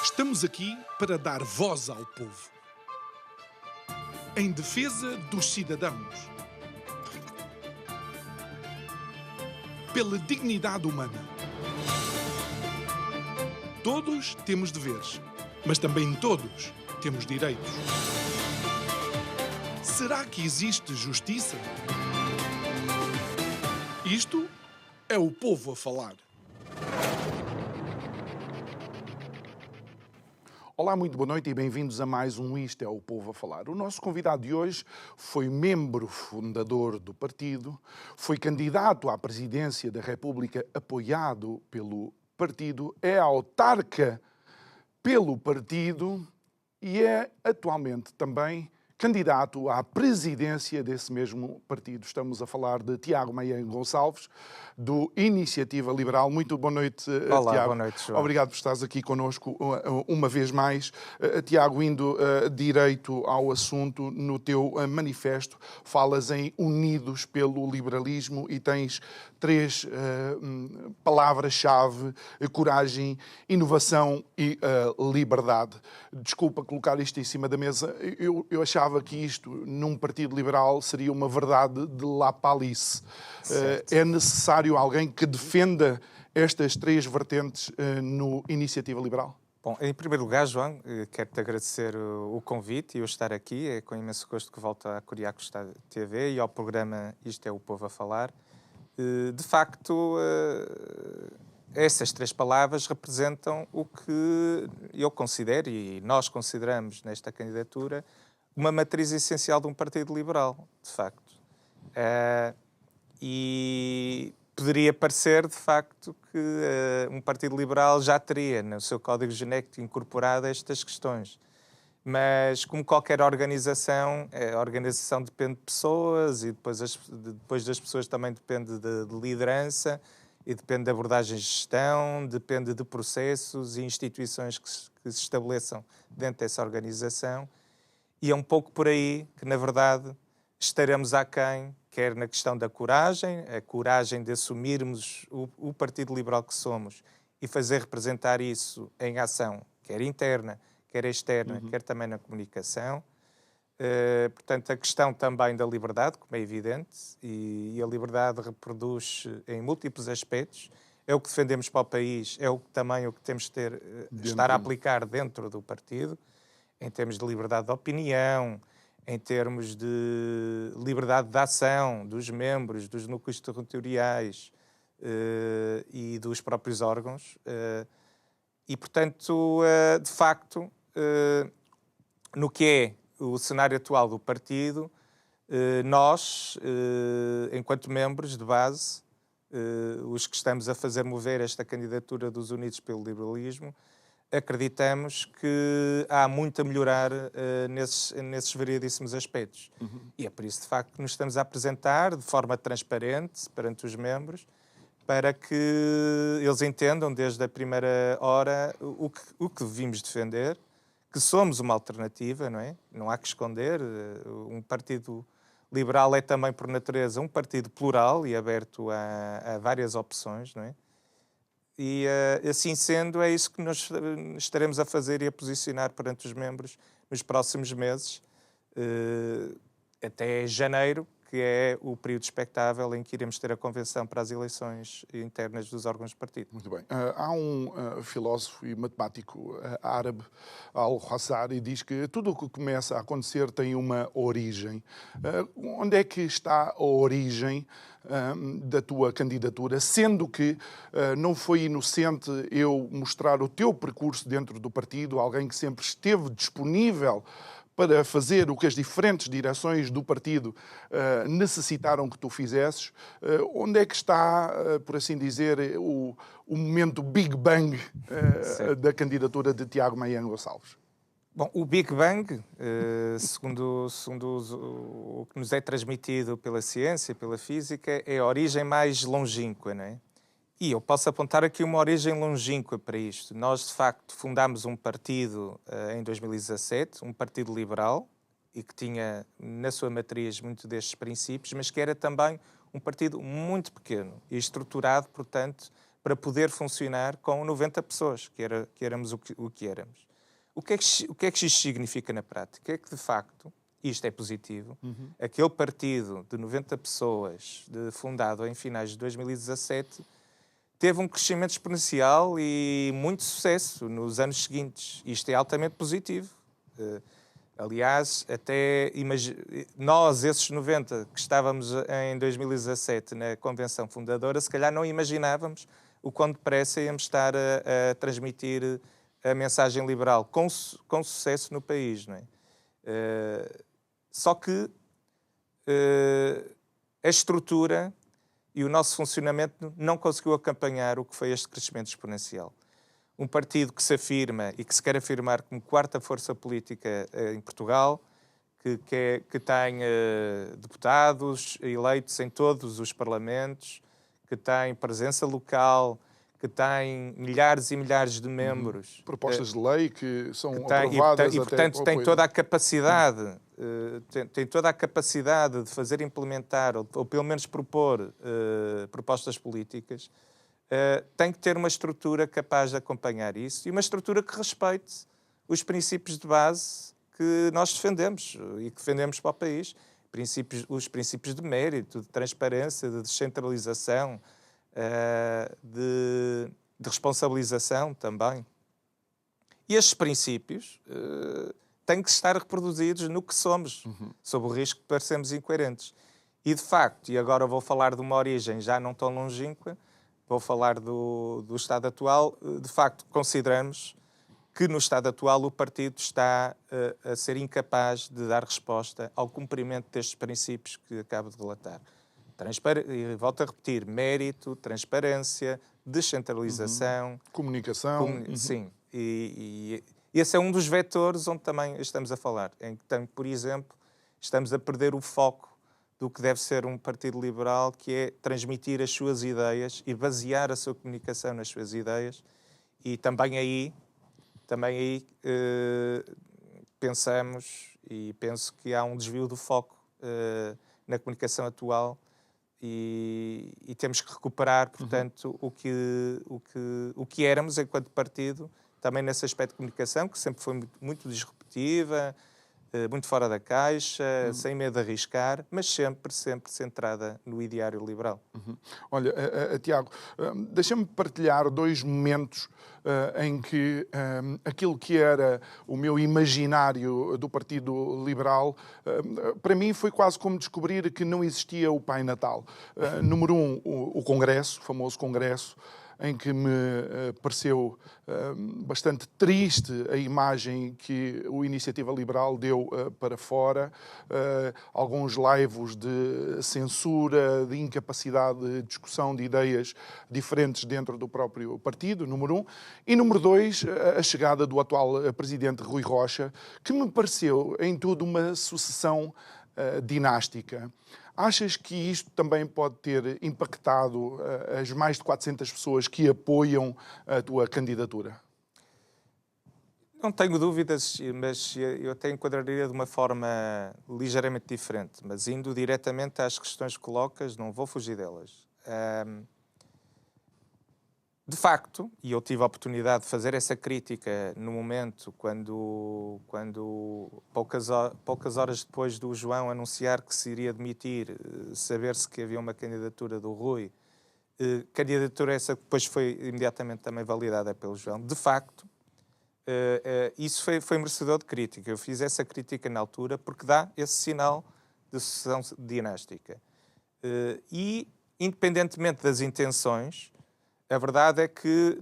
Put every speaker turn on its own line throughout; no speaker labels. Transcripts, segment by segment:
Estamos aqui para dar voz ao povo, em defesa dos cidadãos, pela dignidade humana. Todos temos deveres, mas também todos temos direitos. Será que existe justiça? Isto é o povo a falar. Olá, muito boa noite e bem-vindos a mais um Isto é o Povo a Falar. O nosso convidado de hoje foi membro fundador do partido, foi candidato à presidência da República apoiado pelo partido, é autarca pelo partido e é atualmente também candidato à presidência desse mesmo partido. Estamos a falar de Tiago Maia Gonçalves, do Iniciativa Liberal. Muito boa noite,
Olá,
Tiago.
boa noite, João.
Obrigado por estares aqui connosco uma vez mais. Tiago, indo direito ao assunto, no teu manifesto falas em Unidos pelo Liberalismo e tens três palavras-chave: coragem, inovação e liberdade. Desculpa colocar isto em cima da mesa. Eu achava que isto, num partido liberal, seria uma verdade de La Palice. É necessário alguém que defenda estas três vertentes no Iniciativa Liberal?
Bom, em primeiro lugar, João, quero-te agradecer o convite e eu estar aqui. É com imenso gosto que volto à Curiacos TV e ao programa Isto é o Povo a Falar. De facto, essas três palavras representam o que eu considero, e nós consideramos nesta candidatura, uma matriz essencial de um partido liberal, de facto. E poderia parecer, de facto, que um partido liberal já teria no seu código genético incorporado estas questões. Mas, como qualquer organização, a organização depende de pessoas e depois das pessoas também depende de liderança e depende de abordagens de gestão, depende de processos e instituições que se estabeleçam dentro dessa organização. E é um pouco por aí que, na verdade, estaremos aquém, quer na questão da coragem, a coragem de assumirmos o Partido Liberal que somos e fazer representar isso em ação, quer interna, quer externa, quer também na comunicação. Portanto, a questão também da liberdade, como é evidente, e a liberdade reproduz em múltiplos aspectos. É o que defendemos para o país, é também o que temos de estar a aplicar dentro do partido, em termos de liberdade de opinião, em termos de liberdade de ação dos membros, dos núcleos territoriais e dos próprios órgãos. E, portanto, de facto, no que é o cenário atual do partido, nós, enquanto membros de base, os que estamos a fazer mover esta candidatura dos Unidos pelo Liberalismo, acreditamos que há muito a melhorar nesses variedíssimos aspectos. E é por isso, de facto, que nos estamos a apresentar de forma transparente perante os membros, para que eles entendam desde a primeira hora o que devíamos defender, que somos uma alternativa, não é? Não há que esconder. Um partido liberal é também, por natureza, um partido plural e aberto a várias opções, não é? E, assim sendo, é isso que nós estaremos a fazer e a posicionar perante os membros nos próximos meses, até janeiro, que é o período expectável em que iremos ter a convenção para as eleições internas dos órgãos do partido.
Muito bem. Há um filósofo e matemático árabe, Al-Khazari, diz que tudo o que começa a acontecer tem uma origem. Onde é que está a origem da tua candidatura, sendo que não foi inocente eu mostrar o teu percurso dentro do partido, alguém que sempre esteve disponível para fazer o que as diferentes direções do partido necessitaram que tu fizesses? Onde é que está, por assim dizer, o momento Big Bang da candidatura de Tiago Maia Gonçalves?
Bom, o Big Bang, segundo o que nos é transmitido pela ciência, pela física, é a origem mais longínqua, não é? E eu posso apontar aqui uma origem longínqua para isto. Nós, de facto, fundámos um partido em 2017, um partido liberal, e que tinha na sua matriz muito destes princípios, mas que era também um partido muito pequeno e estruturado, portanto, para poder funcionar com 90 pessoas, que éramos o que éramos. O que é que isto significa na prática? É que, de facto, isto é positivo. Aquele partido de 90 pessoas, fundado em finais de 2017, teve um crescimento exponencial e muito sucesso nos anos seguintes. Isto é altamente positivo. Aliás, até nós, esses 90 que estávamos em 2017 na convenção fundadora, se calhar não imaginávamos o quão depressa íamos estar a transmitir a mensagem liberal com sucesso no país. Não é? Só que a estrutura e o nosso funcionamento não conseguiu acompanhar o que foi este crescimento exponencial. Um partido que se afirma e que se quer afirmar como quarta força política em Portugal, que tem deputados eleitos em todos os parlamentos, que tem presença local, que tem milhares e milhares de membros.
Propostas de lei que são aprovadas
e portanto, tem toda a capacidade, tem toda a capacidade de fazer implementar, ou pelo menos propor propostas políticas, tem que ter uma estrutura capaz de acompanhar isso e uma estrutura que respeite os princípios de base que nós defendemos e que defendemos para o país. Os princípios de mérito, de transparência, de descentralização, de responsabilização também. E estes princípios têm que estar reproduzidos no que somos, sob o risco de parecermos incoerentes. E, de facto, e agora vou falar de uma origem já não tão longínqua, vou falar do Estado atual, de facto, consideramos que no Estado atual o partido está a ser incapaz de dar resposta ao cumprimento destes princípios que acabo de relatar. E volto a repetir, mérito, transparência, descentralização...
Comunicação.
Sim. E esse é um dos vetores onde também estamos a falar, em que, por exemplo, estamos a perder o foco do que deve ser um partido liberal, que é transmitir as suas ideias e basear a sua comunicação nas suas ideias. E também aí pensamos e penso que há um desvio do foco na comunicação atual e temos que recuperar, portanto, o que éramos enquanto partido, também nesse aspecto de comunicação, que sempre foi muito disruptiva, muito fora da caixa, sem medo de arriscar, mas sempre centrada no ideário liberal.
Olha, Tiago, deixa-me partilhar 2 momentos em que aquilo que era o meu imaginário do Partido Liberal, para mim foi quase como descobrir que não existia o Pai Natal. Número 1, o Congresso, o famoso Congresso, em que me pareceu bastante triste a imagem que o Iniciativa Liberal deu para fora, alguns laivos de censura, de incapacidade de discussão de ideias diferentes dentro do próprio partido, número 1. E número 2, a chegada do atual presidente Rui Rocha, que me pareceu em tudo uma sucessão dinástica. Achas que isto também pode ter impactado as mais de 400 pessoas que apoiam a tua candidatura?
Não tenho dúvidas, mas eu até enquadraria de uma forma ligeiramente diferente, mas indo diretamente às questões que colocas, não vou fugir delas. De facto, e eu tive a oportunidade de fazer essa crítica no momento quando poucas horas depois do João anunciar que se iria demitir, saber-se que havia uma candidatura do Rui, candidatura essa que depois foi imediatamente também validada pelo João. De facto, isso foi merecedor de crítica. Eu fiz essa crítica na altura porque dá esse sinal de sucessão dinástica. E, independentemente das intenções, a verdade é que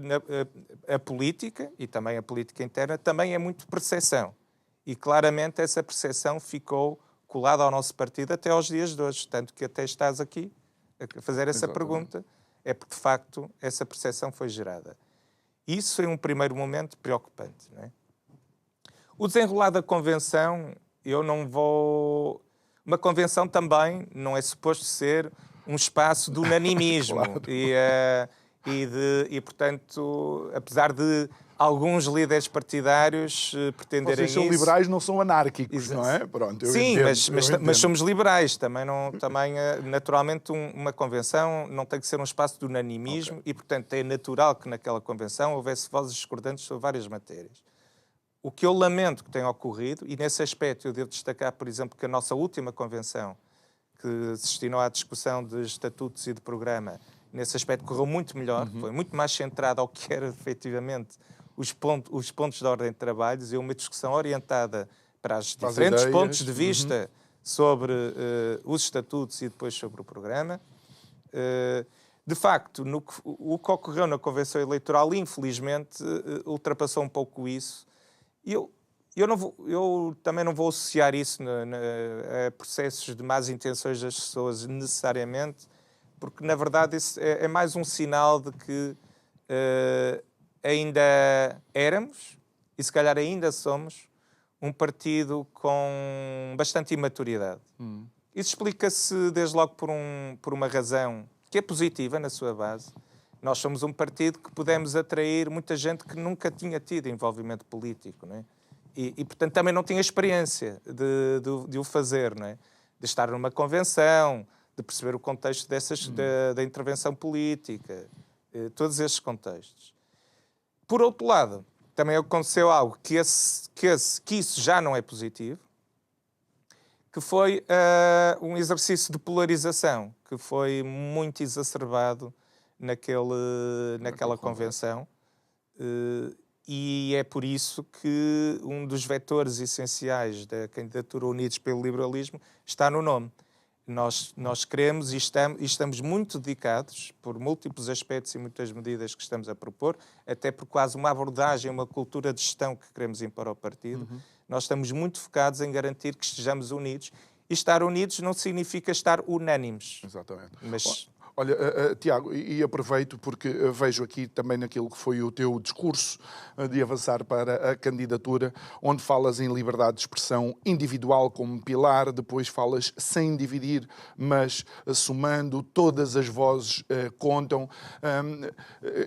a política, e também a política interna, também é muito percepção. E claramente essa percepção ficou colada ao nosso partido até aos dias de hoje. Tanto que até estás aqui a fazer essa pergunta, é porque de facto essa percepção foi gerada. Isso é um primeiro momento preocupante, não é? O desenrolar da convenção, eu não vou... Uma convenção também não é suposto ser um espaço de unanimismo. Claro. e, portanto, apesar de alguns líderes partidários pretenderem
Vocês são
isso...
liberais, não são anárquicos,
Exato.
não é? Pronto, eu
Sim,
entendo,
mas somos liberais. Também, naturalmente, uma convenção não tem que ser um espaço de unanimismo e, portanto, é natural que naquela convenção houvesse vozes discordantes sobre várias matérias. O que eu lamento que tenha ocorrido, e nesse aspecto eu devo destacar, por exemplo, que a nossa última convenção, que se destinou à discussão de estatutos e de programa, nesse aspecto correu muito melhor, foi muito mais centrada ao que era, efetivamente, os pontos de ordem de trabalhos e uma discussão orientada para os diferentes pontos de vista sobre os estatutos e depois sobre o programa. De facto, o que ocorreu na Convenção Eleitoral, infelizmente, ultrapassou um pouco isso. Eu também não vou associar isso a processos de más intenções das pessoas necessariamente, porque, na verdade, isso é mais um sinal de que ainda éramos, e se calhar ainda somos, um partido com bastante imaturidade. Isso explica-se, desde logo, por uma razão que é positiva na sua base. Nós somos um partido que pudemos atrair muita gente que nunca tinha tido envolvimento político, não é? E, portanto, também não tinha experiência de o fazer, não é? De estar numa convenção, de perceber o contexto da intervenção política, todos esses contextos. Por outro lado, também aconteceu algo que isso já não é positivo, que foi um exercício de polarização, que foi muito exacerbado naquela convenção. E é por isso que um dos vetores essenciais da candidatura Unidos pelo Liberalismo está no nome. Nós queremos e estamos muito dedicados, por múltiplos aspectos e muitas medidas que estamos a propor, até por quase uma abordagem, uma cultura de gestão que queremos impor ao partido. Nós estamos muito focados em garantir que estejamos unidos. E estar unidos não significa estar unânimes.
Exatamente.
Mas...
Olha, Tiago, e aproveito porque vejo aqui também naquilo que foi o teu discurso de avançar para a candidatura, onde falas em liberdade de expressão individual como pilar, depois falas sem dividir, mas somando, todas as vozes contam.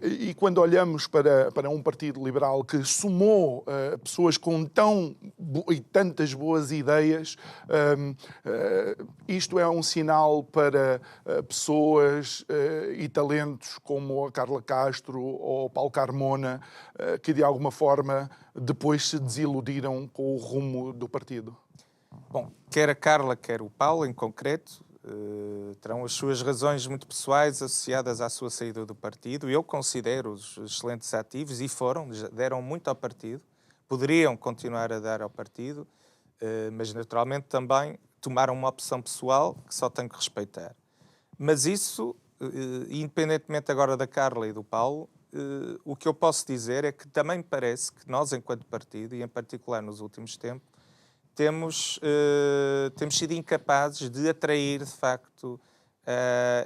E quando olhamos para um partido liberal que somou pessoas com tantas boas ideias, isto é um sinal para pessoas e talentos como a Carla Castro ou o Paulo Carmona, que de alguma forma depois se desiludiram com o rumo do partido?
Bom, quer a Carla, quer o Paulo, em concreto, terão as suas razões muito pessoais associadas à sua saída do partido. Eu considero-os excelentes ativos e deram muito ao partido, poderiam continuar a dar ao partido, mas naturalmente também tomaram uma opção pessoal que só tenho que respeitar. Mas isso, independentemente agora da Carla e do Paulo, o que eu posso dizer é que também me parece que nós, enquanto partido, e em particular nos últimos tempos, temos sido incapazes de atrair, de facto,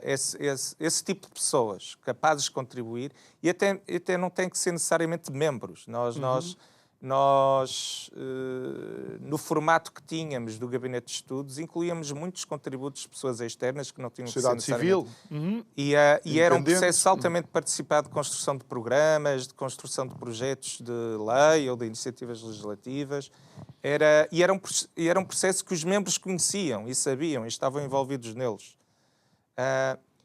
esse tipo de pessoas, capazes de contribuir, e até não tem que ser necessariamente membros. Nós, no formato que tínhamos do Gabinete de Estudos, incluíamos muitos contributos de pessoas externas que não tinham que ser necessariamente...
Civil.
E era um processo altamente participado de construção de programas, de construção de projetos de lei ou de iniciativas legislativas. Era um processo que os membros conheciam e sabiam e estavam envolvidos neles.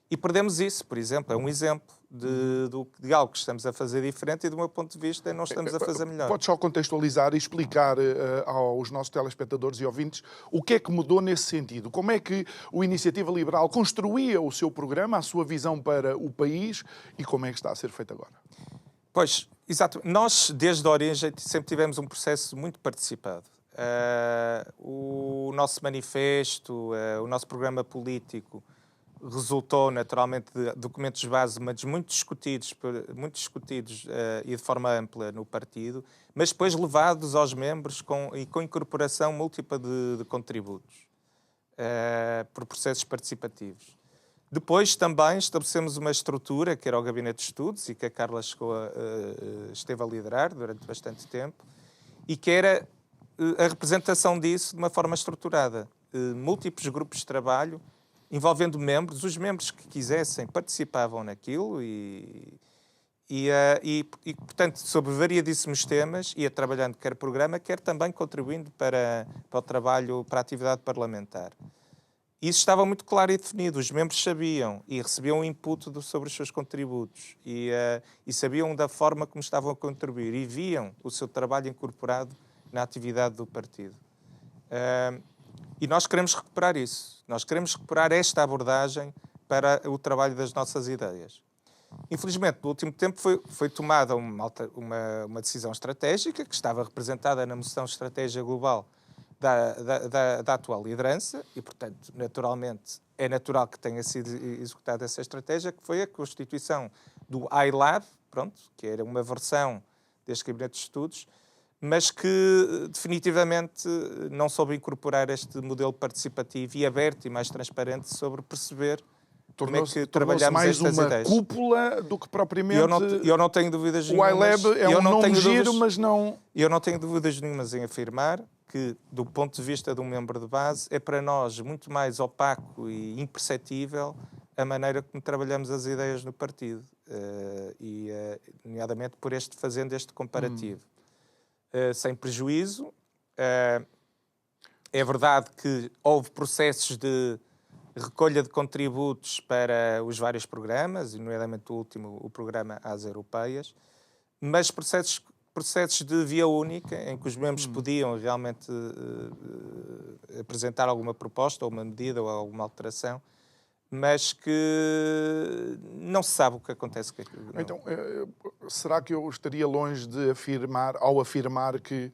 E perdemos isso, por exemplo, é um exemplo de algo que estamos a fazer diferente e, do meu ponto de vista, não estamos a fazer melhor.
Podes só contextualizar e explicar aos nossos telespectadores e ouvintes o que é que mudou nesse sentido? Como é que o Iniciativa Liberal construía o seu programa, a sua visão para o país e como é que está a ser feito agora?
Pois, exato. Nós, desde a origem, sempre tivemos um processo muito participado. O nosso manifesto, o nosso programa político, resultou naturalmente de documentos base, mas muito discutidos e de forma ampla no partido, mas depois levados aos membros com incorporação múltipla de contributos por processos participativos. Depois também estabelecemos uma estrutura, que era o Gabinete de Estudos, e que a Carla esteve a liderar durante bastante tempo, e que era a representação disso de uma forma estruturada. Múltiplos grupos de trabalho envolvendo membros. Os membros que quisessem participavam naquilo portanto, sobre variadíssimos temas, ia trabalhando quer programa, quer também contribuindo para o trabalho, para a atividade parlamentar. Isso estava muito claro e definido. Os membros sabiam e recebiam input sobre os seus contributos e sabiam da forma como estavam a contribuir e viam o seu trabalho incorporado na atividade do partido. E nós queremos recuperar isso. Nós queremos recuperar esta abordagem para o trabalho das nossas ideias. Infelizmente, no último tempo foi tomada uma decisão estratégica que estava representada na moção de estratégia global da atual liderança e, portanto, naturalmente, é natural que tenha sido executada essa estratégia, que foi a constituição do iLab, que era uma versão deste gabinete de estudos, mas que definitivamente não soube incorporar este modelo participativo e aberto e mais transparente sobre perceber como é que trabalhamos
mais
estas
uma
ideias.
Cúpula do que propriamente...
Eu não tenho dúvidas nenhumas.
O iLab é um nome giro, mas não...
Eu não tenho dúvidas nenhumas em afirmar que, do ponto de vista de um membro de base, é para nós muito mais opaco e imperceptível a maneira como trabalhamos as ideias no partido, nomeadamente fazendo este comparativo. Sem prejuízo, é verdade que houve processos de recolha de contributos para os vários programas, e nomeadamente o último, o programa às europeias, mas processos de via única, em que os membros podiam realmente apresentar alguma proposta, ou uma medida, ou alguma alteração, mas que não se sabe o que acontece com aquilo. Não.
Então, será que eu estaria longe de afirmar que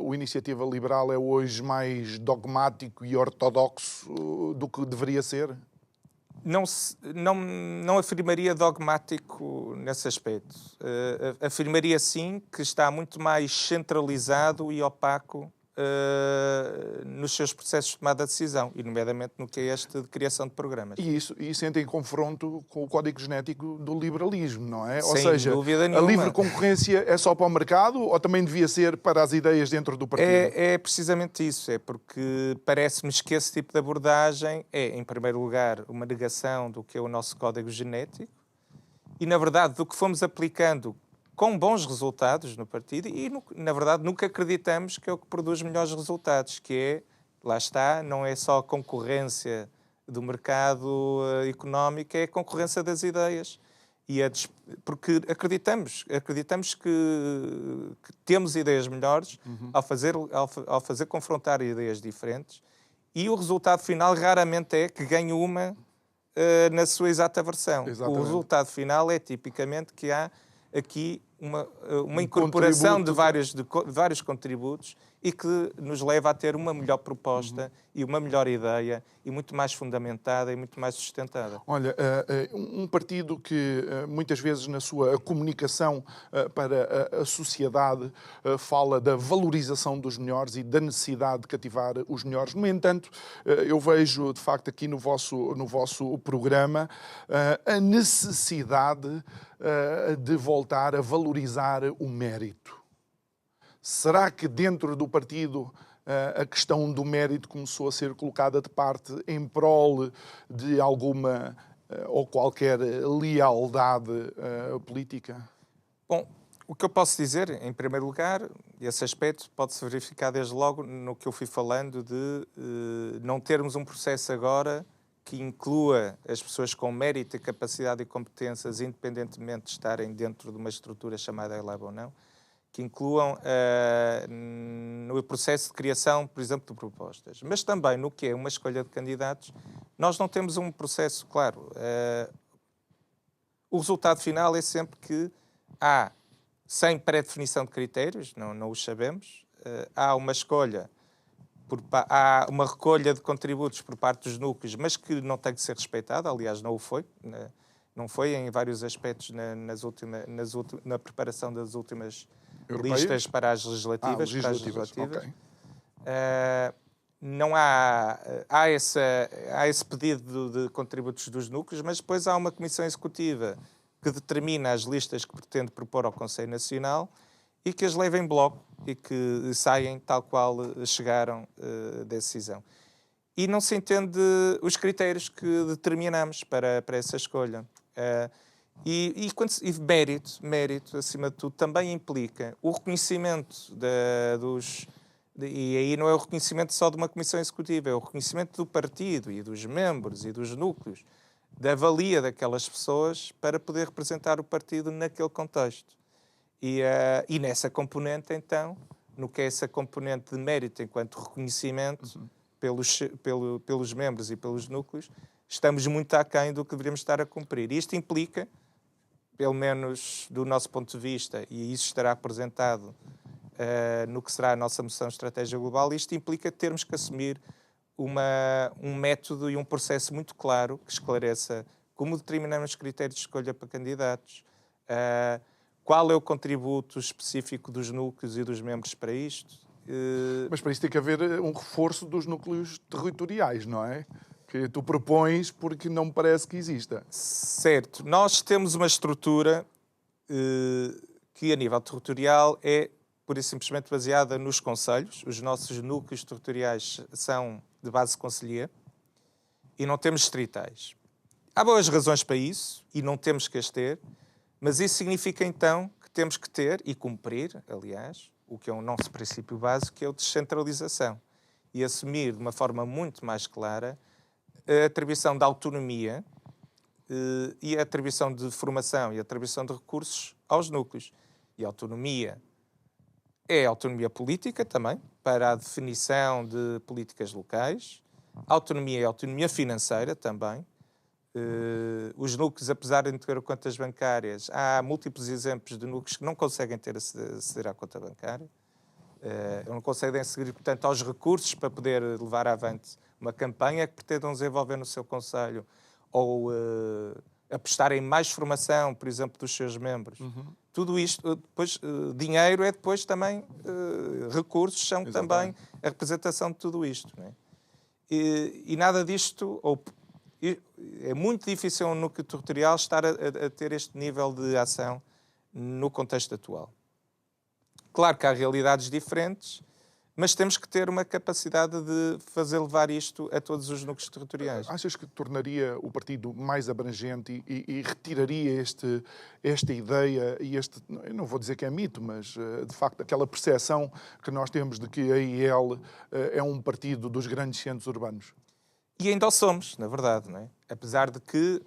o Iniciativa Liberal é hoje mais dogmático e ortodoxo do que deveria ser?
Não afirmaria dogmático nesse aspecto. Afirmaria sim que está muito mais centralizado e opaco nos seus processos de tomada de decisão, e nomeadamente no que é este de criação de programas.
E isso entra em confronto com o código genético do liberalismo, não é?
Sem dúvida nenhuma.
A livre concorrência é só para o mercado ou também devia ser para as ideias dentro do partido?
É precisamente isso, é porque parece-me que esse tipo de abordagem é, em primeiro lugar, uma negação do que é o nosso código genético e, na verdade, do que fomos aplicando com bons resultados no partido e, na verdade, nunca acreditamos que é o que produz melhores resultados, que é, lá está, não é só a concorrência do mercado económico, é a concorrência das ideias. Porque acreditamos que temos ideias melhores ao fazer confrontar ideias diferentes e o resultado final raramente é que ganhe uma na sua exata versão.
Exatamente.
O resultado final é tipicamente que há aqui uma incorporação de vários contributos e que nos leva a ter uma melhor proposta e uma melhor ideia e muito mais fundamentada e muito mais sustentada.
Olha, um partido que muitas vezes na sua comunicação para a sociedade fala da valorização dos melhores e da necessidade de cativar os melhores. No entanto, eu vejo de facto aqui no vosso programa a necessidade de voltar a valorizar o mérito. Será que dentro do partido a questão do mérito começou a ser colocada de parte em prol de alguma ou qualquer lealdade política?
Bom, o que eu posso dizer, em primeiro lugar, esse aspecto pode-se verificar desde logo no que eu fui falando de não termos um processo agora que inclua as pessoas com mérito, capacidade e competências, independentemente de estarem dentro de uma estrutura chamada iLab ou não, que incluam no processo de criação, por exemplo, de propostas. Mas também no que é uma escolha de candidatos, nós não temos um processo claro. O resultado final é sempre que há, sem pré-definição de critérios, não os sabemos, há uma escolha, há uma recolha de contributos por parte dos núcleos, mas que não tem que ser respeitada, aliás, não o foi. Não foi em vários aspectos na preparação das últimas listas para as legislativas.
Okay.
Não há esse pedido de contributos dos núcleos, mas depois há uma comissão executiva que determina as listas que pretende propor ao Conselho Nacional e que as leva em bloco e que saem tal qual chegaram da decisão. e não se entende os critérios que determinamos para essa escolha. E mérito, acima de tudo, também implica o reconhecimento e aí não é o reconhecimento só de uma comissão executiva, é o reconhecimento do partido e dos membros e dos núcleos, da valia daquelas pessoas para poder representar o partido naquele contexto. E nessa componente, então, no que é essa componente de mérito enquanto reconhecimento pelos membros e pelos núcleos, estamos muito aquém do que deveríamos estar a cumprir. Isto implica, pelo menos do nosso ponto de vista, e isso estará apresentado no que será a nossa moção de estratégia global, isto implica termos que assumir um método e um processo muito claro que esclareça como determinamos os critérios de escolha para candidatos, qual é o contributo específico dos núcleos e dos membros para isto.
Mas para isso tem que haver um reforço dos núcleos territoriais, não é? Que tu propões porque não me parece que exista.
Certo. Nós temos uma estrutura que, a nível territorial, é pura e simplesmente baseada nos concelhos. Os nossos núcleos territoriais são de base concelhia e não temos distritais. Há boas razões para isso e não temos que as ter, mas isso significa então que temos que ter e cumprir, aliás, o que é o nosso princípio básico, que é a descentralização e assumir de uma forma muito mais clara a atribuição de autonomia e a atribuição de formação e a atribuição de recursos aos núcleos. E a autonomia é autonomia política também, para a definição de políticas locais. Autonomia é autonomia financeira também. Os núcleos, apesar de ter contas bancárias, há múltiplos exemplos de núcleos que não conseguem aceder à conta bancária. Não conseguem aceder, portanto, aos recursos para poder levar avante uma campanha que pretendam desenvolver no seu concelho ou apostar em mais formação, por exemplo, dos seus membros. Tudo isto, depois, dinheiro é depois também, recursos são também a representação de tudo isto. Não é? E nada disto, é muito difícil um núcleo territorial estar a ter este nível de ação no contexto atual. Claro que há realidades diferentes, mas temos que ter uma capacidade de fazer levar isto a todos os núcleos territoriais.
Achas que tornaria o partido mais abrangente e retiraria esta ideia e eu não vou dizer que é mito, mas de facto aquela percepção que nós temos de que a IEL é um partido dos grandes centros urbanos?
E ainda o somos, na verdade, não é? Apesar de que,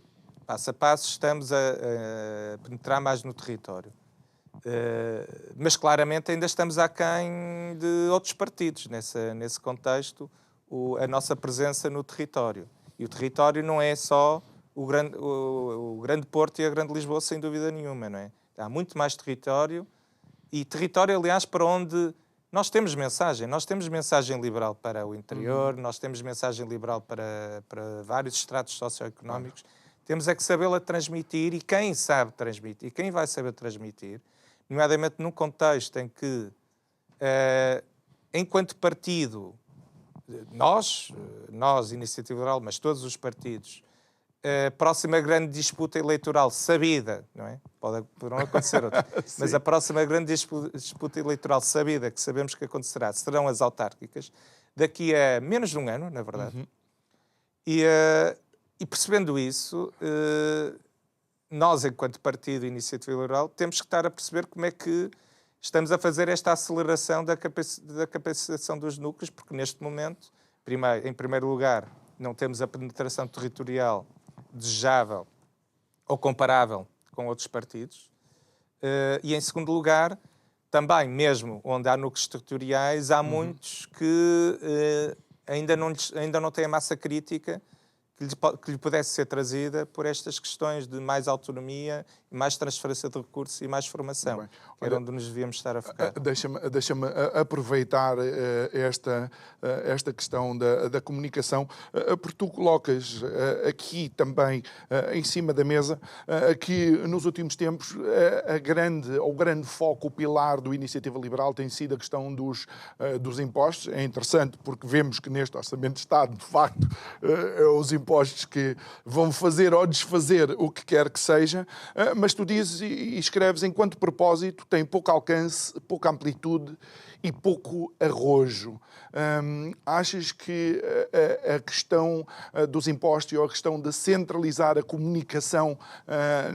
passo a passo, estamos a penetrar mais no território. Mas claramente ainda estamos aquém de outros partidos nesse contexto, a nossa presença no território. E o território não é só o grande Porto e a grande Lisboa, sem dúvida nenhuma, não é? Há muito mais território, e território, aliás, para onde nós temos mensagem liberal para o interior, nós temos mensagem liberal para vários estratos socioeconómicos, temos é que sabê-la transmitir, e quem sabe transmitir, e quem vai saber transmitir, nomeadamente num contexto em que, enquanto partido, nós, Iniciativa Liberal, mas todos os partidos, a próxima grande disputa eleitoral sabida, não é? Poderão acontecer outras, mas a próxima grande disputa eleitoral sabida, que sabemos que acontecerá, serão as autárquicas, daqui a menos de um ano, na verdade. E percebendo isso, nós, enquanto Partido Iniciativa Liberal, temos que estar a perceber como é que estamos a fazer esta aceleração da capacitação dos núcleos, porque neste momento, em primeiro lugar, não temos a penetração territorial desejável ou comparável com outros partidos. E, em segundo lugar, também, mesmo onde há núcleos territoriais, há muitos que ainda não têm a massa crítica que lhe pudesse ser trazida por estas questões de mais autonomia, mais transferência de recursos e mais formação, que era onde nos devíamos estar a focar.
Deixa-me aproveitar esta questão da comunicação, porque tu colocas aqui também em cima da mesa que nos últimos tempos o grande foco, o pilar do Iniciativa Liberal tem sido a questão dos impostos. É interessante porque vemos que neste Orçamento de Estado, de facto, os impostos que vão fazer ou desfazer o que quer que seja, mas tu dizes e escreves, enquanto propósito, tem pouco alcance, pouca amplitude e pouco arrojo. Achas que a questão dos impostos ou a questão de centralizar a comunicação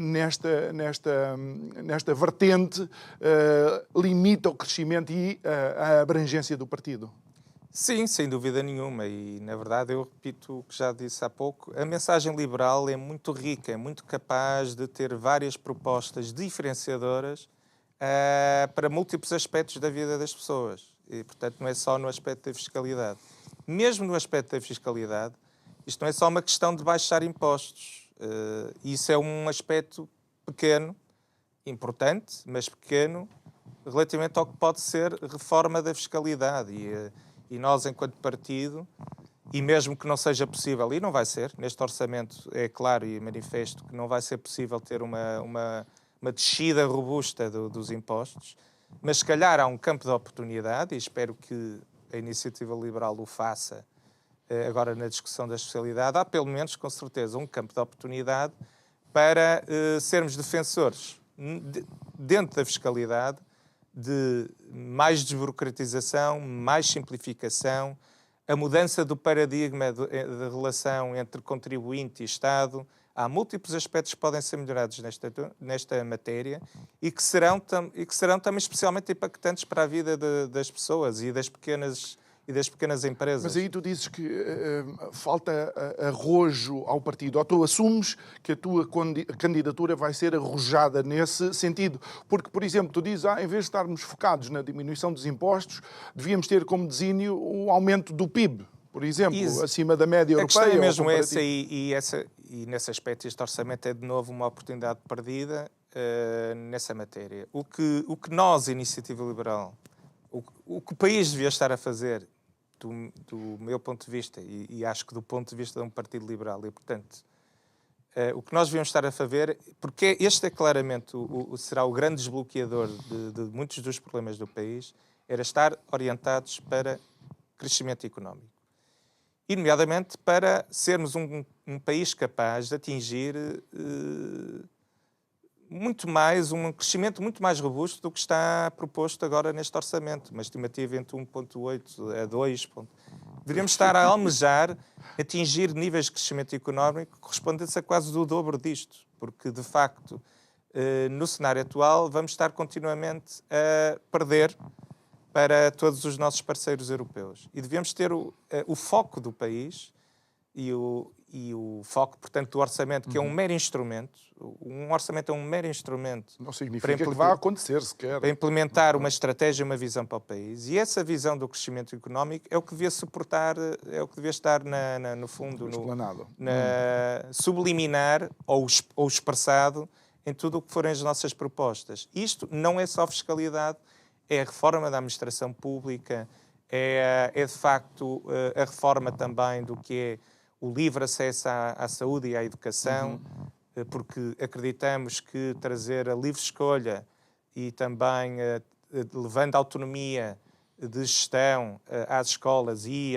nesta vertente limita o crescimento e a abrangência do partido?
Sim, sem dúvida nenhuma. E, na verdade, eu repito o que já disse há pouco, a mensagem liberal é muito rica, é muito capaz de ter várias propostas diferenciadoras para múltiplos aspectos da vida das pessoas. E, portanto, não é só no aspecto da fiscalidade. Mesmo no aspecto da fiscalidade, isto não é só uma questão de baixar impostos. Isso é um aspecto pequeno, importante, mas pequeno, relativamente ao que pode ser reforma da fiscalidade. E nós, enquanto partido, e mesmo que não seja possível, e não vai ser, neste orçamento é claro e manifesto que não vai ser possível ter uma descida robusta dos impostos, mas se calhar há um campo de oportunidade, e espero que a Iniciativa Liberal o faça agora na discussão da especialidade, há pelo menos, com certeza, um campo de oportunidade para sermos defensores dentro da fiscalidade de mais desburocratização, mais simplificação, a mudança do paradigma da relação entre contribuinte e Estado. Há múltiplos aspectos que podem ser melhorados nesta matéria e que serão também especialmente impactantes para a vida das pessoas e das pequenas empresas.
Mas aí tu dizes que falta arrojo ao partido, ou tu assumes que a tua candidatura vai ser arrojada nesse sentido. Porque, por exemplo, tu dizes, em vez de estarmos focados na diminuição dos impostos, devíamos ter como desígnio o aumento do PIB, por exemplo, acima da média europeia.
A questão é mesmo essa, e nesse aspecto este orçamento é de novo uma oportunidade perdida nessa matéria. O que nós, Iniciativa Liberal, o que o país devia estar a fazer, do meu ponto de vista, e acho que do ponto de vista de um partido liberal, e portanto, o que nós devíamos estar a fazer, porque este é claramente será o grande desbloqueador de muitos dos problemas do país, era estar orientados para crescimento económico. E, nomeadamente, para sermos um país capaz de atingir um crescimento muito mais robusto do que está proposto agora neste orçamento, uma estimativa entre 1,8 a 2. Deveríamos estar a almejar atingir níveis de crescimento económico correspondentes a quase o dobro disto, porque, de facto, no cenário atual, vamos estar continuamente a perder para todos os nossos parceiros europeus. E devemos ter o foco do país e o foco, portanto, do orçamento, que é um mero instrumento. Um orçamento é um mero instrumento.
Não significa que vai acontecer sequer.
Para implementar uma estratégia, uma visão para o país. E essa visão do crescimento económico é o que devia suportar, é o que devia estar, no fundo, subliminar ou expressado em tudo o que forem as nossas propostas. Isto não é só fiscalidade, é a reforma da administração pública, é de facto a reforma também do que é o livre acesso à saúde e à educação, porque acreditamos que trazer a livre escolha e também levando autonomia de gestão às escolas e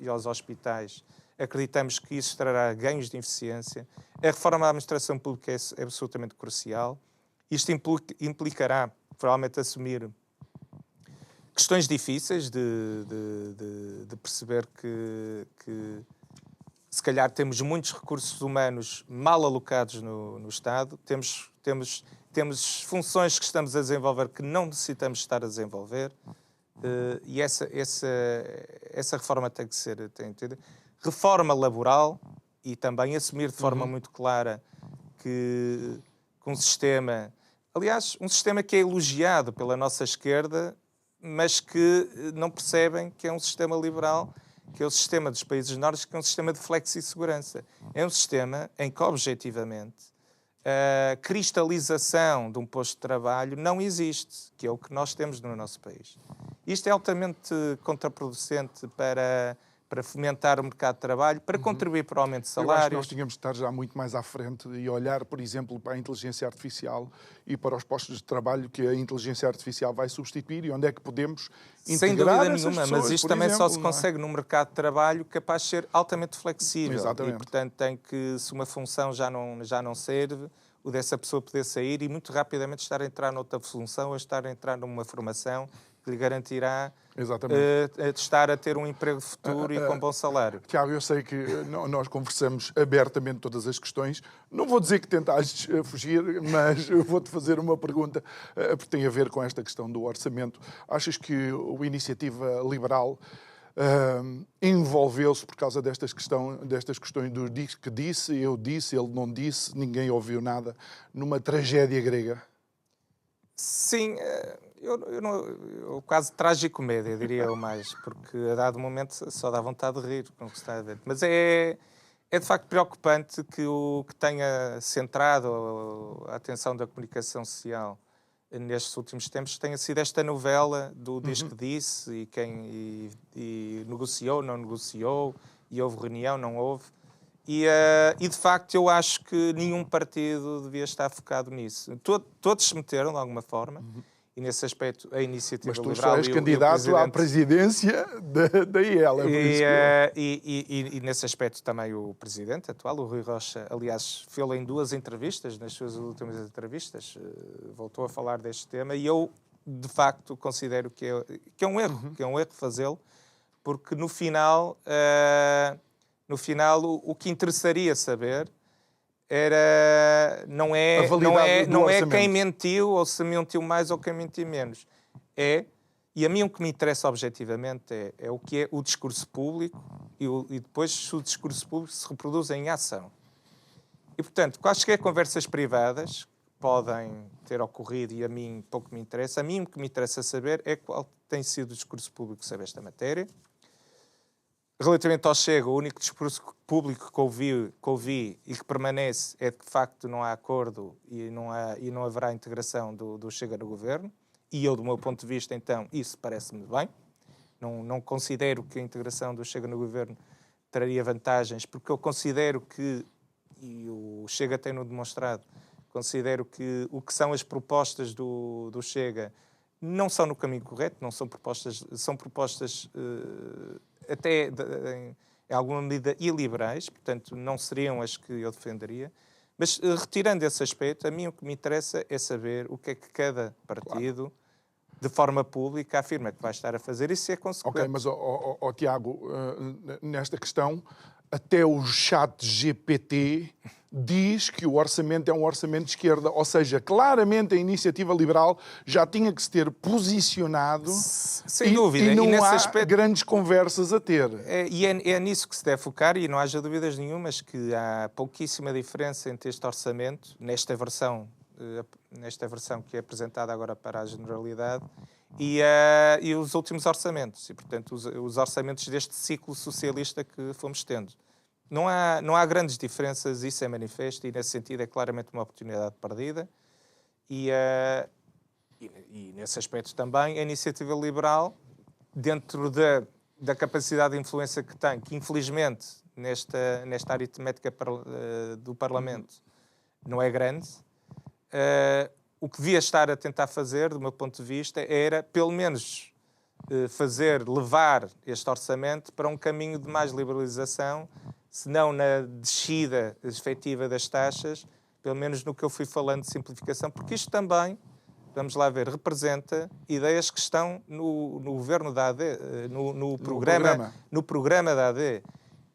aos hospitais, acreditamos que isso trará ganhos de eficiência. A reforma da administração pública é absolutamente crucial. Isto implicará, provavelmente, assumir questões difíceis de perceber que se calhar temos muitos recursos humanos mal alocados no Estado, temos funções que estamos a desenvolver que não necessitamos estar a desenvolver, e essa reforma tem que ser entendida. Reforma laboral e também assumir de forma muito clara que um sistema, aliás, um sistema que é elogiado pela nossa esquerda, mas que não percebem que é um sistema liberal, que é o sistema dos países nórdicos, que é um sistema de flexi-segurança. É um sistema em que, objetivamente, a cristalização de um posto de trabalho não existe, que é o que nós temos no nosso país. Isto é altamente contraproducente para fomentar o mercado de trabalho, para contribuir para o aumento de salários.
Eu acho que nós tínhamos de estar já muito mais à frente e olhar, por exemplo, para a inteligência artificial e para os postos de trabalho que a inteligência artificial vai substituir e onde é que podemos integrar.
Sem dúvida nenhuma,
pessoas,
mas isto também só se consegue num mercado de trabalho capaz de ser altamente flexível.
Exatamente.
E, portanto, se uma função já não serve, o dessa pessoa poder sair e muito rapidamente estar a entrar noutra função, a estar a entrar numa formação que lhe garantirá estar a ter um emprego futuro e com bom salário.
Tiago, eu sei que nós conversamos abertamente todas as questões. Não vou dizer que tentaste fugir, mas eu vou-te fazer uma pergunta, porque tem a ver com esta questão do orçamento. Achas que a Iniciativa Liberal envolveu-se por causa destas questões do diz que disse, eu disse, ele não disse, ninguém ouviu nada, numa tragédia grega?
Sim, eu quase tragicomédia, diria eu mais, porque a dado momento só dá vontade de rir com o que está a ver. Mas é de facto preocupante que o que tenha centrado a atenção da comunicação social nestes últimos tempos tenha sido esta novela do diz que disse e quem negociou, não negociou, e houve reunião, não houve. E de facto eu acho que nenhum partido devia estar focado nisso. Todos se meteram de alguma forma. E nesse aspecto a Iniciativa Liberal...
Mas tu és candidato à presidência da IEL.
E nesse aspecto também o Presidente atual, o Rui Rocha, aliás, fez em 2 entrevistas, nas suas últimas entrevistas, voltou a falar deste tema e eu, de facto, considero que é um erro, que é um erro fazê-lo, porque no final o que interessaria saber não é quem mentiu ou se mentiu mais ou quem mentiu menos. E a mim o que me interessa objetivamente é o que é o discurso público e depois se o discurso público se reproduz em ação. E, portanto, quaisquer conversas privadas podem ter ocorrido e a mim pouco me interessa. A mim o que me interessa saber é qual tem sido o discurso público sobre esta matéria. Relativamente ao Chega, o único discurso público que ouvi e que permanece é de que, de facto, não há acordo e não haverá integração do Chega no governo. E eu, do meu ponto de vista, então, isso parece-me bem. Não considero que a integração do Chega no governo traria vantagens, porque eu considero que, e o Chega tem-no demonstrado, considero que o que são as propostas do Chega não são no caminho correto, não são propostas, até em alguma medida iliberais, portanto não seriam as que eu defenderia, mas retirando esse aspecto, a mim o que me interessa é saber o que é que cada partido, de forma pública, afirma que vai estar a fazer e se é consequente.
Ok, mas, Tiago, nesta questão, até o chat GPT diz que o orçamento é um orçamento de esquerda, ou seja, claramente a Iniciativa Liberal já tinha que se ter posicionado.
Sem dúvida.
E não há grandes conversas a ter.
É nisso que se deve focar e não haja dúvidas nenhumas que há pouquíssima diferença entre este orçamento, nesta versão que é apresentada agora para a Generalidade, e os últimos orçamentos, e portanto os orçamentos deste ciclo socialista que fomos tendo. Não há grandes diferenças, isso é manifesto, e nesse sentido é claramente uma oportunidade perdida. E nesse aspecto também a Iniciativa Liberal, dentro da capacidade de influência que tem, que infelizmente nesta aritmética do Parlamento não é grande, o que devia estar a tentar fazer, do meu ponto de vista, era pelo menos levar este orçamento para um caminho de mais liberalização, se não na descida efetiva das taxas, pelo menos no que eu fui falando de simplificação, porque isto também, vamos lá ver, representa ideias que estão no governo da AD, no programa da AD.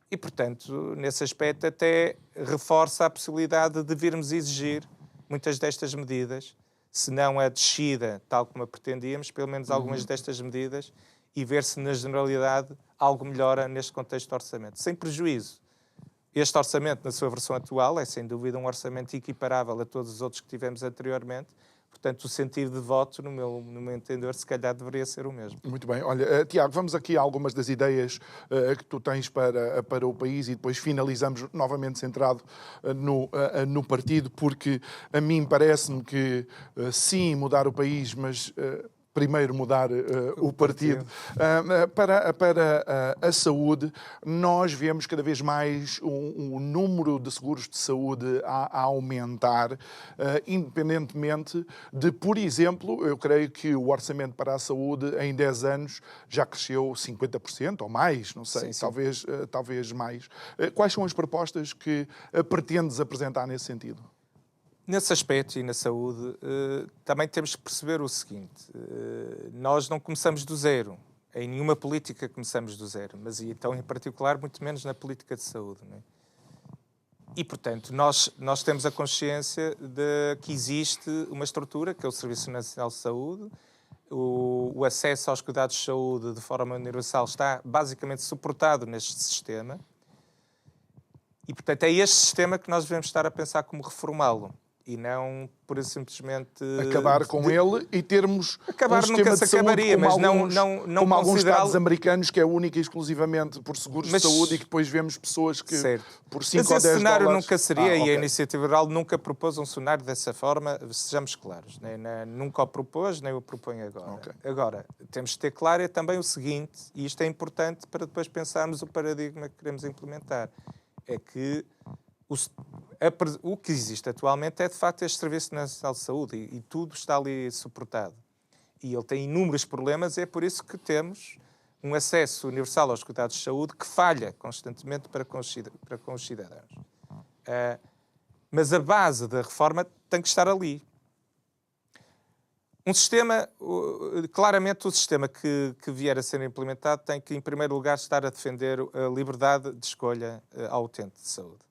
E, portanto, nesse aspecto até reforça a possibilidade de virmos exigir muitas destas medidas, se não a descida, tal como a pretendíamos, pelo menos algumas destas medidas, e ver se na generalidade algo melhora neste contexto de orçamento. Sem prejuízo. Este orçamento, na sua versão atual, é sem dúvida um orçamento equiparável a todos os outros que tivemos anteriormente. Portanto, o sentido de voto, no meu entender, se calhar deveria ser o mesmo.
Muito bem. Olha, Tiago, vamos aqui a algumas das ideias que tu tens para o país e depois finalizamos novamente centrado no partido, porque a mim parece-me que sim, mudar o país, mas... primeiro mudar o partido. Para a saúde, nós vemos cada vez mais um número de seguros de saúde a aumentar, independentemente de, por exemplo, eu creio que o orçamento para a saúde em 10 anos já cresceu 50% ou mais, não sei, sim. Talvez mais. Quais são as propostas que pretendes apresentar nesse sentido?
Nesse aspecto e na saúde, também temos que perceber o seguinte: nós não começamos do zero. Em nenhuma política começamos do zero, mas e então, em particular, muito menos na política de saúde. Não é? E, portanto, nós temos a consciência de que existe uma estrutura, que é o Serviço Nacional de Saúde. O acesso aos cuidados de saúde de forma universal está basicamente suportado neste sistema. E, portanto, é este sistema que nós devemos estar a pensar como reformá-lo. E não, por simplesmente...
Acabar com ele e termos
acabar
um sistema
nunca se
de saúde
acabaria,
como
mas
como alguns
considerá-lo...
Estados americanos, que é única e exclusivamente por seguros de saúde, e que depois vemos pessoas que por 5 ou 10 dólares...
Mas esse cenário nunca seria, e
ok.
a Iniciativa Liberal nunca propôs um cenário dessa forma, sejamos claros. Nunca o propôs, nem o propõe agora.
Okay.
Agora, temos de ter claro é também o seguinte, e isto é importante para depois pensarmos o paradigma que queremos implementar, é que o que existe atualmente é, de facto, este Serviço Nacional de Saúde e tudo está ali suportado. E ele tem inúmeros problemas e é por isso que temos um acesso universal aos cuidados de saúde que falha constantemente para com os cidadãos. Mas a base da reforma tem que estar ali. Um sistema, claramente o sistema que vier a ser implementado tem que, em primeiro lugar, estar a defender a liberdade de escolha ao utente de saúde.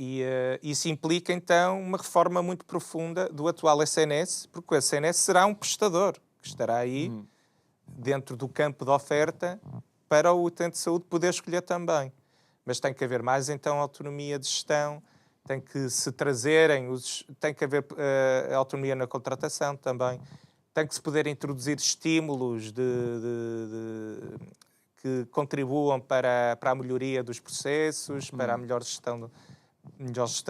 E isso implica, então, uma reforma muito profunda do atual SNS, porque o SNS será um prestador que estará aí dentro do campo de oferta para o utente de saúde poder escolher também. Mas tem que haver mais, então, autonomia de gestão, tem que se trazerem, tem que haver autonomia na contratação também, tem que se poder introduzir estímulos que contribuam para a melhoria dos processos, para a melhor gestão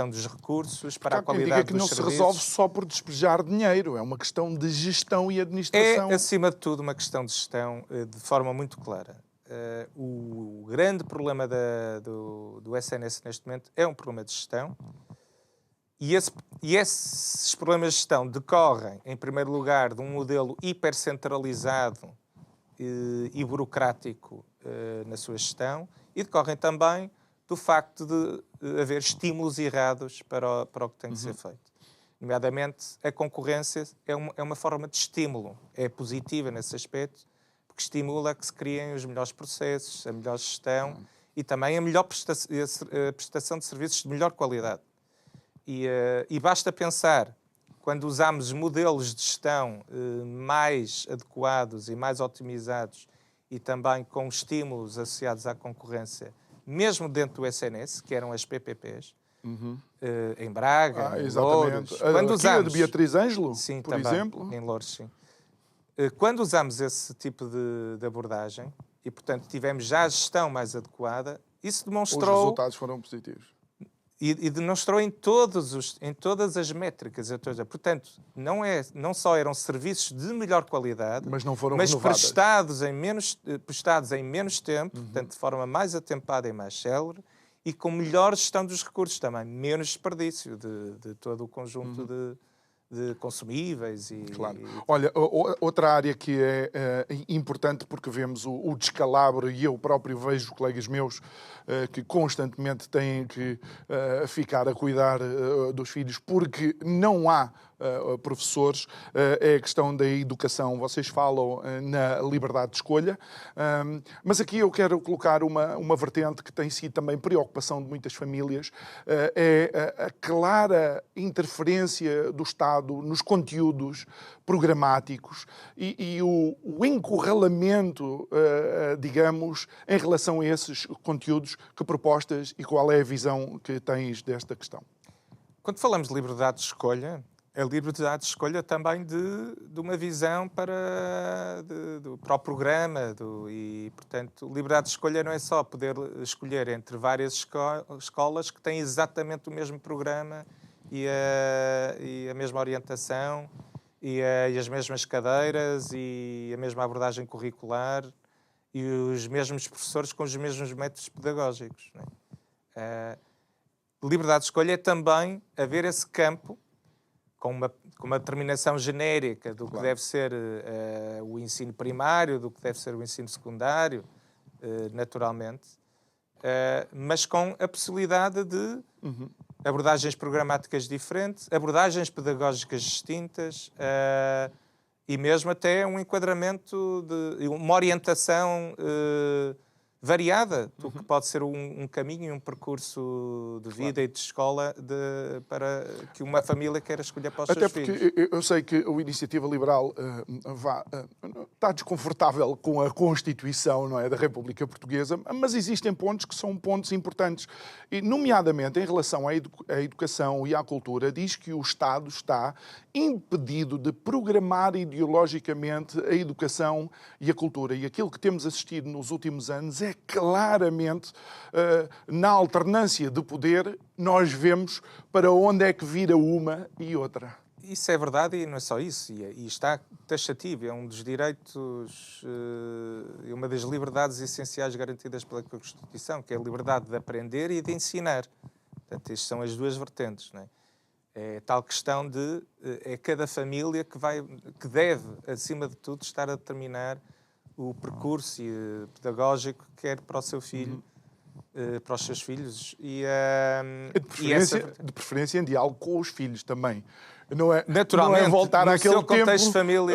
dos recursos, para a qualidade dos serviços.
Que não se resolve só por despejar dinheiro, é uma questão de gestão e administração.
É, acima de tudo, uma questão de gestão de forma muito clara. O grande problema do SNS neste momento é um problema de gestão e esses problemas de gestão decorrem, em primeiro lugar, de um modelo hipercentralizado e burocrático na sua gestão e decorrem também do facto de haver estímulos errados para o que tem que ser feito. Nomeadamente, a concorrência é uma forma de estímulo, é positiva nesse aspecto, porque estimula que se criem os melhores processos, a melhor gestão e também a melhor prestação de serviços de melhor qualidade. E basta pensar, quando usamos modelos de gestão mais adequados e mais otimizados e também com estímulos associados à concorrência, mesmo dentro do SNS, que eram as PPPs, em Braga, em Louros.
Quando usamos... de Beatriz Ângelo,
sim,
por
também,
exemplo?
em Louros, sim. Quando usamos esse tipo de abordagem, e, portanto, tivemos já a gestão mais adequada, isso demonstrou...
Os resultados foram positivos.
E demonstrou em todas as métricas. Portanto, não só eram serviços de melhor qualidade,
mas não foram
prestados em menos tempo, portanto, de forma mais atempada e mais célere, e com melhor gestão dos recursos também, menos desperdício de todo o conjunto de consumíveis.
Claro. Olha, outra área que é importante, porque vemos o descalabro, e eu próprio vejo colegas meus que constantemente têm que ficar a cuidar dos filhos porque não há professores, é a questão da educação. Vocês falam na liberdade de escolha, mas aqui eu quero colocar uma vertente que tem sido também preocupação de muitas famílias, é a clara interferência do Estado nos conteúdos programáticos e o encurralamento, digamos, em relação a esses conteúdos. Que propostas e qual é a visão que tens desta questão?
Quando falamos de liberdade de escolha, a liberdade de escolha também de uma visão para o programa. E, portanto, liberdade de escolha não é só poder escolher entre várias escolas que têm exatamente o mesmo programa e a mesma orientação e as mesmas cadeiras e a mesma abordagem curricular e os mesmos professores com os mesmos métodos pedagógicos. Não é? Liberdade de escolha é também haver esse campo com uma determinação genérica do que deve ser o ensino primário, do que deve ser o ensino secundário, naturalmente, mas com a possibilidade de abordagens programáticas diferentes, abordagens pedagógicas distintas e mesmo até um enquadramento, uma orientação variada do que pode ser um caminho e um percurso de vida e de escola para que uma família queira escolher para os seus filhos.
Até porque eu sei que a Iniciativa Liberal está desconfortável com a Constituição, não é, da República Portuguesa, mas existem pontos que são pontos importantes. E, nomeadamente, em relação à educação e à cultura, diz que o Estado está impedido de programar ideologicamente a educação e a cultura. E aquilo que temos assistido nos últimos anos é claramente, na alternância de poder, nós vemos para onde é que vira uma e outra.
Isso é verdade e não é só isso. E está taxativo. É um dos direitos e uma das liberdades essenciais garantidas pela Constituição, que é a liberdade de aprender e de ensinar. Portanto, estas são as duas vertentes, não é? É tal questão de é cada família que deve, acima de tudo, estar a determinar o percurso pedagógico que quer para o seu filho, para os seus filhos.
De preferência em diálogo com os filhos também. Não é,
naturalmente,
não é voltar àquele
seu contexto
tempo.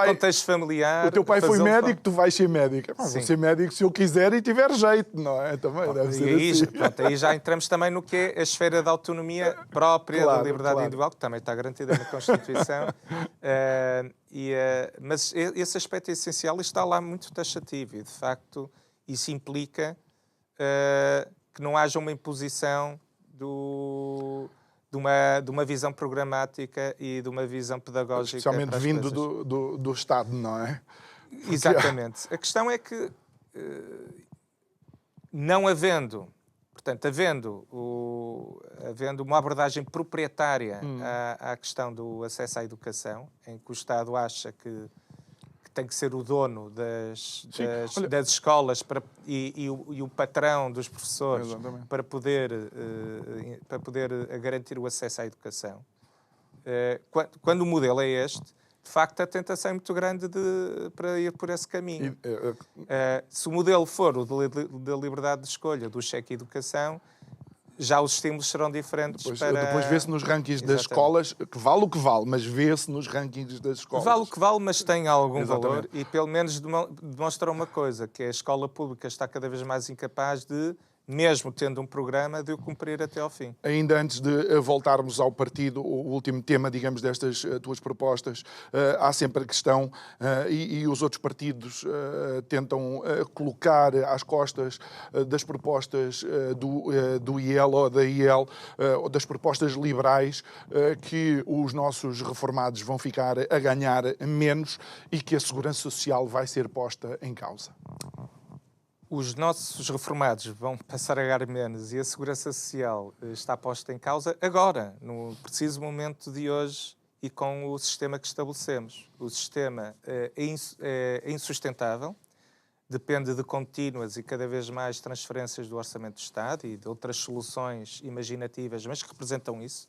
Contexto familiar.
O teu pai foi médico, tu vais ser médico. Vou ser médico se eu quiser e tiver jeito, não é? Também deve ser assim.
Aí já entramos também no que é a esfera da autonomia própria, da liberdade individual, que também está garantida na Constituição. Mas esse aspecto essencial está lá muito taxativo e, de facto, isso implica que não haja uma imposição de uma visão programática e de uma visão pedagógica.
Especialmente vindo do Estado, não é?
Exatamente. A questão é que, não havendo, portanto, havendo uma abordagem proprietária à questão do acesso à educação, em que o Estado acha que tem que ser o dono das escolas e o patrão dos professores para poder garantir o acesso à educação. Quando o modelo é este, de facto a tentação é muito grande para ir por esse caminho. Se o modelo for o da liberdade de escolha, do cheque educação, já os estímulos serão diferentes.
Depois vê-se nos rankings das escolas, que vale o que vale, mas vê-se nos rankings das escolas.
Vale o que vale, mas tem algum valor e pelo menos demonstra uma coisa, que a escola pública está cada vez mais incapaz de, mesmo tendo um programa, de o cumprir até ao fim.
Ainda antes de voltarmos ao partido, o último tema, digamos, destas tuas propostas, há sempre a questão, e os outros partidos tentam colocar às costas das propostas do IEL ou da IEL, ou das propostas liberais, que os nossos reformados vão ficar a ganhar menos e que a segurança social vai ser posta em causa.
Os nossos reformados vão passar a ganhar menos e a segurança social está posta em causa agora, no preciso momento de hoje e com o sistema que estabelecemos. O sistema é insustentável, depende de contínuas e cada vez mais transferências do Orçamento do Estado e de outras soluções imaginativas, mas que representam isso.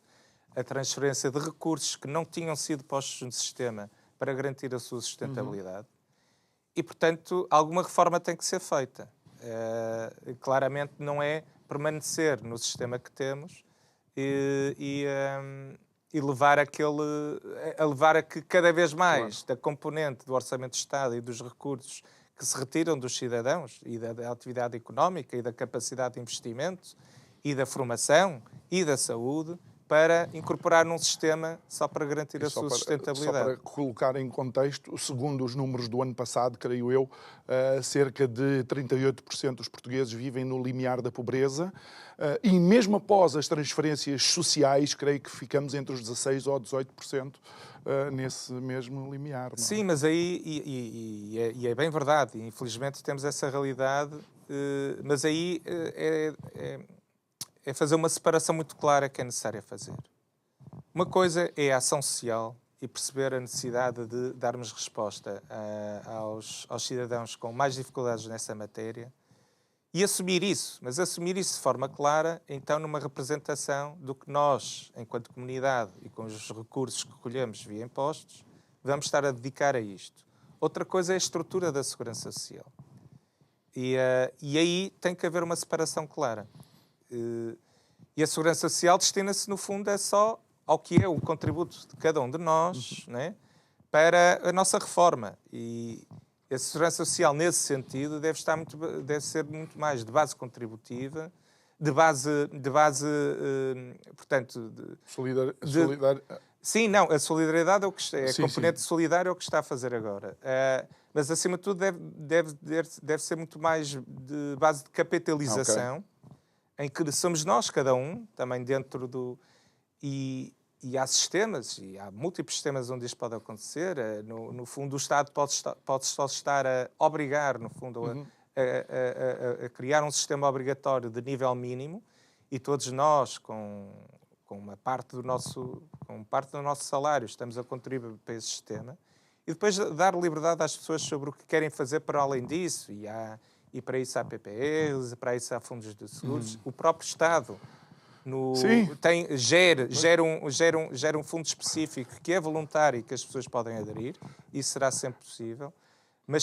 A transferência de recursos que não tinham sido postos no sistema para garantir a sua sustentabilidade. E, portanto, alguma reforma tem que ser feita. Claramente não é permanecer no sistema que temos e levar a que cada vez mais da componente do Orçamento do Estado e dos recursos que se retiram dos cidadãos e da atividade económica e da capacidade de investimento e da formação e da saúde para incorporar num sistema só para garantir a sua sustentabilidade.
Só para colocar em contexto, segundo os números do ano passado, creio eu, cerca de 38% dos portugueses vivem no limiar da pobreza e mesmo após as transferências sociais, creio que ficamos entre os 16% ou 18% nesse mesmo limiar. Não é?
Sim, mas aí, é bem verdade, infelizmente temos essa realidade, mas aí é fazer uma separação muito clara que é necessária fazer. Uma coisa é a ação social e perceber a necessidade de darmos resposta aos cidadãos com mais dificuldades nessa matéria e assumir isso, mas assumir isso de forma clara, então numa representação do que nós, enquanto comunidade e com os recursos que colhemos via impostos, vamos estar a dedicar a isto. Outra coisa é a estrutura da segurança social. E aí tem que haver uma separação clara. E a Segurança Social destina-se, no fundo, só ao que é o contributo de cada um de nós, né, para a nossa reforma. E a Segurança Social, nesse sentido, deve ser muito mais de base contributiva, portanto... Sim, não, a solidariedade é o que é, a componente solidária é o que está a fazer agora. Mas, acima de tudo, deve ser muito mais de base de capitalização, em que somos nós, cada um, também dentro do... E há sistemas, e há múltiplos sistemas onde isto pode acontecer. No fundo, o Estado pode só estar a obrigar, no fundo, a criar um sistema obrigatório de nível mínimo, e todos nós, com uma parte do nosso salário, estamos a contribuir para esse sistema, e depois dar liberdade às pessoas sobre o que querem fazer para além disso. E para isso há PPRs, para isso há fundos de seguros. O próprio Estado gera um fundo específico que é voluntário e que as pessoas podem aderir. Isso será sempre possível. Mas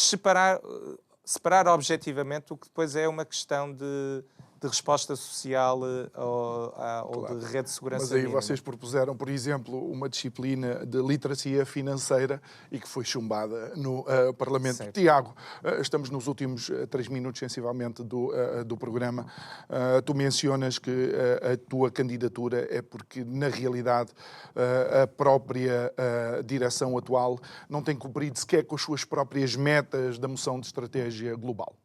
separar objetivamente o que depois é uma questão de resposta social ou de rede de segurança.
Mas aí
mínima.
Vocês propuseram, por exemplo, uma disciplina de literacia financeira e que foi chumbada no Parlamento.
Certo.
Tiago, estamos nos últimos 3 minutos, sensivelmente, do programa. Tu mencionas que a tua candidatura é porque, na realidade, a própria direção atual não tem cumprido sequer com as suas próprias metas da moção de estratégia global.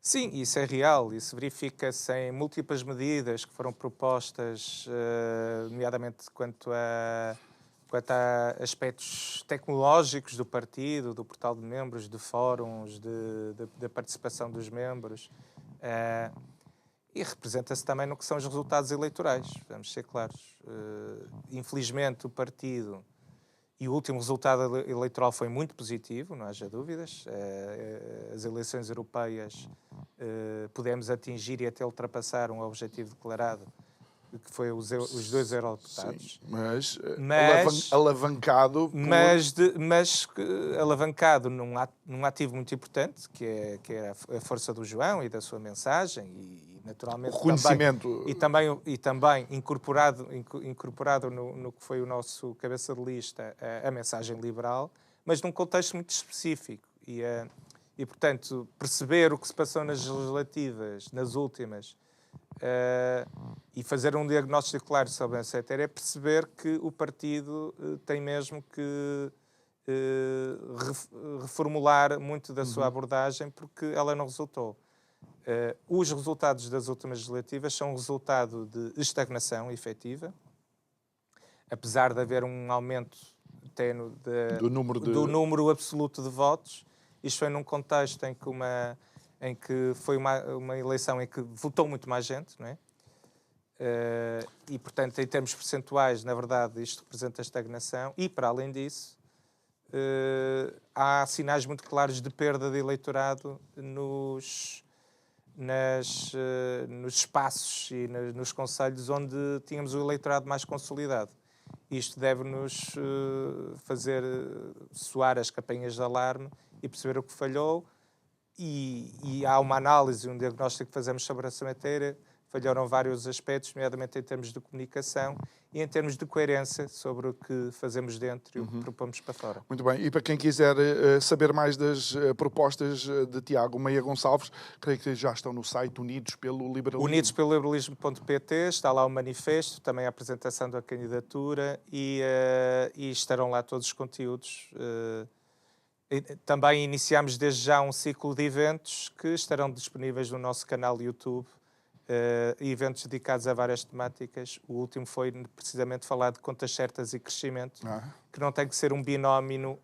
Sim, isso é real. Isso verifica-se em múltiplas medidas que foram propostas, nomeadamente quanto a aspectos tecnológicos do partido, do portal de membros, de fóruns, da participação dos membros. E representa-se também no que são os resultados eleitorais, vamos ser claros. Infelizmente, o partido... E o último resultado eleitoral foi muito positivo, não haja dúvidas. As eleições europeias pudemos atingir e até ultrapassar um objetivo declarado, que foi os 2 eurodeputados.
Sim, mas alavancado por...
Mas alavancado num ativo muito importante, que é a força do João e da sua mensagem, e naturalmente
o reconhecimento...
E também incorporado no que foi o nosso cabeça de lista, a mensagem liberal, mas num contexto muito específico. E, portanto, perceber o que se passou nas legislativas, nas últimas, e fazer um diagnóstico claro sobre essa matéria, é perceber que o partido tem mesmo que reformular muito da sua abordagem, porque ela não resultou. Os resultados das últimas legislativas são um resultado de estagnação efetiva, apesar de haver um aumento ténue do número absoluto de votos. Isto foi num contexto em que foi uma eleição em que votou muito mais gente, não é? E, portanto, em termos percentuais, na verdade, isto representa a estagnação. E, para além disso, há sinais muito claros de perda de eleitorado nos espaços e nos concelhos onde tínhamos o eleitorado mais consolidado. Isto deve-nos fazer soar as campainhas de alarme e perceber o que falhou. E há uma análise, um diagnóstico que fazemos sobre essa matéria. Falharam vários aspectos, nomeadamente em termos de comunicação e em termos de coerência sobre o que fazemos dentro e o que propomos para fora.
Muito bem. E para quem quiser saber mais das propostas de Tiago Meia Gonçalves, creio que já estão no site Unidos pelo Liberalismo.
UnidospeloLiberalismo.pt, está lá o manifesto, também a apresentação da candidatura e estarão lá todos os conteúdos. Também iniciamos desde já um ciclo de eventos que estarão disponíveis no nosso canal YouTube. Eventos dedicados a várias temáticas. O último foi precisamente falar de contas certas e crescimento, que não tem que ser um binómio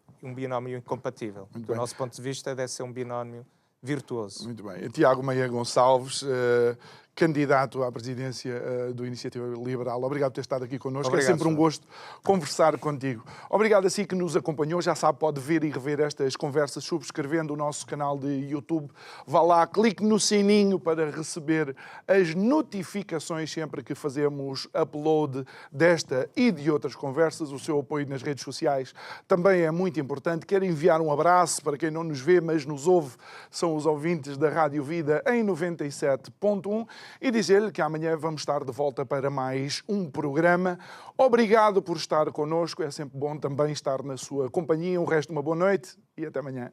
incompatível. Do nosso ponto de vista, deve ser um binómio virtuoso.
Muito bem. Tiago Meia Gonçalves, candidato à presidência do Iniciativa Liberal. Obrigado por ter estado aqui connosco.
Obrigado,
é sempre um gosto conversar contigo. Obrigado a si que nos acompanhou. Já sabe, pode ver e rever estas conversas subscrevendo o nosso canal de YouTube. Vá lá, clique no sininho para receber as notificações sempre que fazemos upload desta e de outras conversas. O seu apoio nas redes sociais também é muito importante. Quero enviar um abraço para quem não nos vê, mas nos ouve. São os ouvintes da Rádio Vida em 97.1 e dizer-lhe que amanhã vamos estar de volta para mais um programa. Obrigado por estar connosco, é sempre bom também estar na sua companhia. Um resto de uma boa noite e até amanhã.